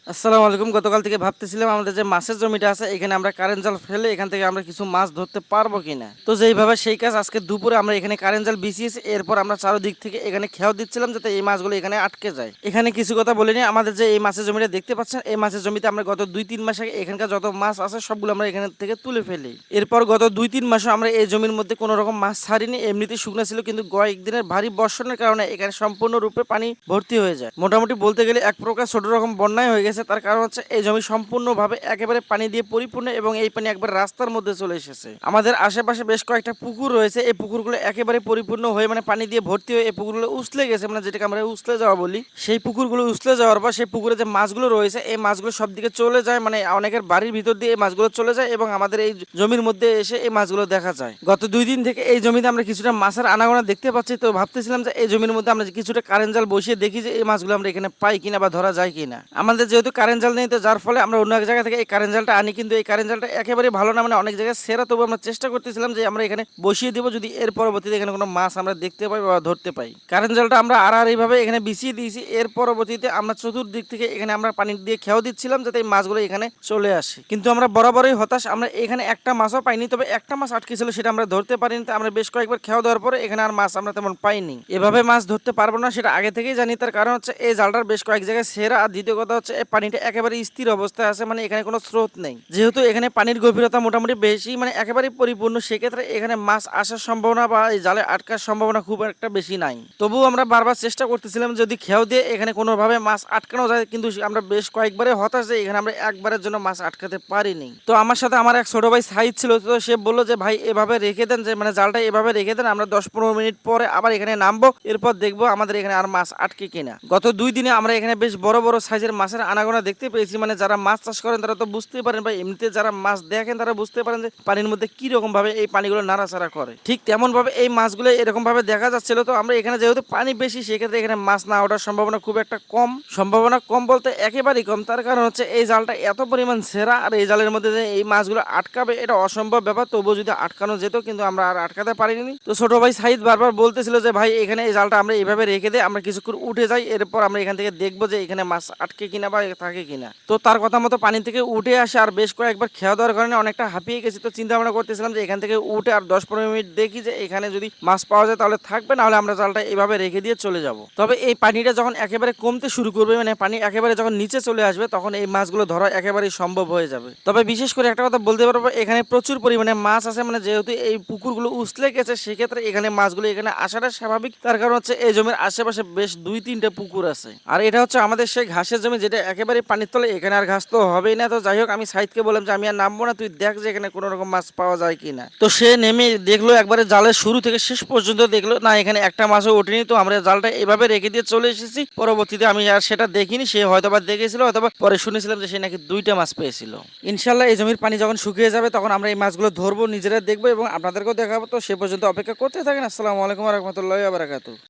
আসসালামু আলাইকুম। গতকাল থেকে ভাবতেছিলাম আমাদের যে মাছের জমিটা আছে এখানে আমরা কারেন্ট জাল ফেলে এখান থেকে আমরা কিছু মাছ ধরতে পারবো কিনা। তো যেইভাবে সেই কাজ আজকে দুপুরে আমরা এখানে কারেন্ট জাল বিছিয়েছি, এরপর আমরা চারদিক থেকে এখানে খেয়াও দিচ্ছিলাম যাতে এই মাছগুলো এখানে আটকে যায়। এখানে কিছু কথা বলিনি, আমাদের যে এই মাছের জমিটা দেখতে পাচ্ছেন এই মাছের জমিতে আমরা গত 2-3 মাস আগে এখানকার যত মাছ আছে সবগুলো আমরা এখান থেকে তুলে ফেলি। এরপর গত 2-3 মাসও আমরা এই জমির মধ্যে কোনো রকম মাছ ছাড়িনি, এমনিতেই শুকনো ছিল, কিন্তু কয়েকদিনের ভারী বর্ষণের কারণে এখানে সম্পূর্ণরূপে পানি ভর্তি হয়ে যায়। মোটামুটি বলতে গেলে এক প্রকার ছোট রকম বন্যায় হয়ে গেছে। তার কারণ হচ্ছে এই জমি সম্পূর্ণভাবে একেবারে পানি দিয়ে পরিপূর্ণ এবং এই পানি একবার রাস্তার মধ্যে চলে এসেছে। আমাদের আশেপাশে বেশ কয়েকটা পুকুর রয়েছে, এই পুকুরগুলো একেবারে পরিপূর্ণ হয়ে মানে পানি দিয়ে ভর্তি হয়ে এই পুকুরগুলো উছলে গেছে, মানে যেটাকে আমরা উছলে যাওয়া বলি। সেই পুকুরগুলো উছলে যাওয়ার পর সেই পুকুরে যে মাছগুলো রয়েছে এই মাছগুলো সব দিকে চলে যায়, মানে অনেকের বাড়ির ভিতর দিয়ে এই মাছগুলো চলে যায় এবং আমাদের এই জমির মধ্যে এসে এই মাছগুলো দেখা যায়। গত 2 দিন থেকে এই জমিতে আমরা কিছুটা মাছের আনাগোনা দেখতে পাচ্ছি। তো ভাবতেছিলাম যে এই জমির মধ্যে আমরা কিছুটা কারেন্ট জাল বসিয়ে দেখি যে এই মাছগুলো আমরা এখানে পাই কিনা বা ধরা যায় কিনা। আমাদের যেহেতু কারেন্ট জাল নেই, তো যার ফলে আমরা অন্য এক জায়গা থেকে এই কারেন্ট জালটা আনি, কিন্তু এই কারেন্ট জালটা একেবারে ভালো না, মানে অনেক জায়গায় সেরা। তবু আমরা চেষ্টা করতেছিলাম যে আমরা এখানে বসিয়ে দেবো, যদি এর পরবর্তীতে এখানে কোনো মাছ আমরা দেখতে পাই বা ধরতে পাই। কারেন্ট জালটা আমরা এইভাবে এখানে বিছিয়ে দিয়েছি। এর পরবর্তীতে আমরা চতুর্দিক থেকে এখানে আমরা পানি দিয়ে খেয়াও দিচ্ছিলাম যাতে এই মাছগুলো এখানে চলে আসে। কিন্তু আমরা বরাবরই হতাশ, আমরা এখানে একটা মাছও পাইনি। তবে একটা মাছ আটকে ছিল, সেটা আমরা ধরতে পারিনি। তো আমরা বেশ কয়েকবার খেয়াও দেওয়ার পরে এখানে আর মাছ আমরা তেমন পাইনি। এভাবে মাছ ধরতে পারবো না সেটা আগে থেকেই জানি। তার কারণ হচ্ছে এই জালটার বেশ কয়েক জায়গায় সেরা, আর দ্বিতীয় কথা হচ্ছে এই পানিটা একেবারে স্থির অবস্থায় আছে, মানে এখানে কোনো স্রোত নেই। যেহেতু এখানে পানির গভীরতা মোটামুটি বেশি, মানে একেবারে পরিপূর্ণ, সেক্ষেত্রে এখানে মাছ আসার সম্ভাবনা বা এই জালে আটকার সম্ভাবনা খুব একটা বেশি নাই। তবুও আমরা বারবার চেষ্টা করতেছিলাম যদি খেয়াও দিয়ে এখানে কোনোভাবে মাছ আটকানো যায়, কিন্তু আমরা বেশ কয়েকবারে হতাশ যে এখানে আমরা একবারের জন্য মাছ আটকাতে পারিনি। তো আমার সাথে আমার এক ছোট ভাই সাইদ ছিল, তো সে বললো যে ভাই এভাবে রেখে দেন, যে মানে জালটা এভাবে রেখে দেন, আমরা 10-15 মিনিট পরে আবার এখানে নামবো, এরপর দেখবো আমাদের এখানে আর মাছ আটকে কিনা। গত 2 দিনে আমরা এখানে বেশ বড় বড় সাইজের মাছের আনাগোনা দেখতে পেয়েছি। মানে যারা মাছ চাষ করেন তারা তো বুঝতেই পারেন, বা এমনিতে যারা মাছ দেখেন তারা বুঝতে পারেন যে পানির মধ্যে কি রকম ভাবে এই পানিগুলো নাড়াচাড়া করে। ঠিক তেমন ভাবে এই মাছগুলো এরকম ভাবে দেখা যাচ্ছিল। তো আমরা এখানে যেহেতু পানি বেশি, সেক্ষেত্রে এখানে মাছ না ওঠার সম্ভাবনা খুব একটা কম। সম্ভাবনা কম বলতে একেবারেই কম। তার কারণ হচ্ছে এই জালটা এত পরিমাণ সেরা, আর এই জালের মধ্যে যে এই মাছগুলো আটকাবে এটা অসম্ভব ব্যাপার। তবুও যদি আটকানো যেত, কিন্তু আমরা আর আটকাতে পারিনি। তো ছোট ভাই সাইদ বারবার বলতেছিল যে ভাই এখানে এই জালটা আমরা এইভাবে রেখে দেই, আমরা কিছুক্ষণ উঠে যাই, এরপর আমরা এখান থেকে দেখবো যে এখানে মাছ আটকে কিনা বা থাকে কিনা। তো তার কথা মতো পানি থেকে উঠে আসে, আর বেশ কয়েকবার খেয়া দেওয়ার কারণে অনেকটা হাঁপিয়ে গেছি। তো চিন্তা ভাবনা করতেছিলাম যে এখান থেকে উঠে আর 10-15 মিনিট দেখি যে এখানে যদি মাছ পাওয়া যায় তাহলে থাকবে, না হলে আমরা জালটা এভাবে রেখে দিয়ে চলে যাব। তবে এই পানিটা যখন একেবারে কমতে শুরু করবে, মানে পানি একেবারে যখন নিচে চলে আসবে, তখন এই মাছগুলো ধরা একেবারেই সম্ভব হয়ে যাবে। তবে বিশেষ করে একটা কথা বলতে পারবো, এখানে প্রচুর পরিমাণে মাছ আছে, মানে যেহেতু এই পুকুরগুলো উছলে গেছে, সেক্ষেত্রে এখানে মাছগুলো এখানে আসাটা স্বাভাবিক। তার কারণ হচ্ছে এই জমির আশেপাশে বেশ 2-3টে পুকুর আছে, আর এটা হচ্ছে আমাদের সেই ঘাসের জমি যেটা একেবারে পানির তলে, এখানে আর ঘাস তো হবেই না। তো যাই হোক, আমি সাইদকে বললাম যে আমি আর নামবো না, তুই দেখ যে এখানে কোনো রকম মাছ পাওয়া যায় কিনা। তো সে নেমে দেখলো, একবারে জালের শুরু থেকে শেষ পর্যন্ত দেখলো, না এখানে একটা মাছও ওঠেনি। তো আমরা জালটা এভাবে রেখে দিয়ে চলে এসেছি। পরবর্তীতে আমি আর সেটা দেখিনি, সে হয়তোবা দেখেছিল, অথবা পরে শুনেছিলাম যে সে নাকি 2টা মাছ পেয়েছিল। ইনশাল্লাহ এই জমির পানি যখন শুকিয়ে যাবে তখন আমরা এই মাছগুলো ধরবো, নিজেরা দেখবো এবং আপনাদেরকেও দেখাবো। তো সে পর্যন্ত অপেক্ষা করতে থাকেন। আসসালামু আলাইকুম ওয়া রাহমাতুল্লাহি ওয়া বারাকাতুহু।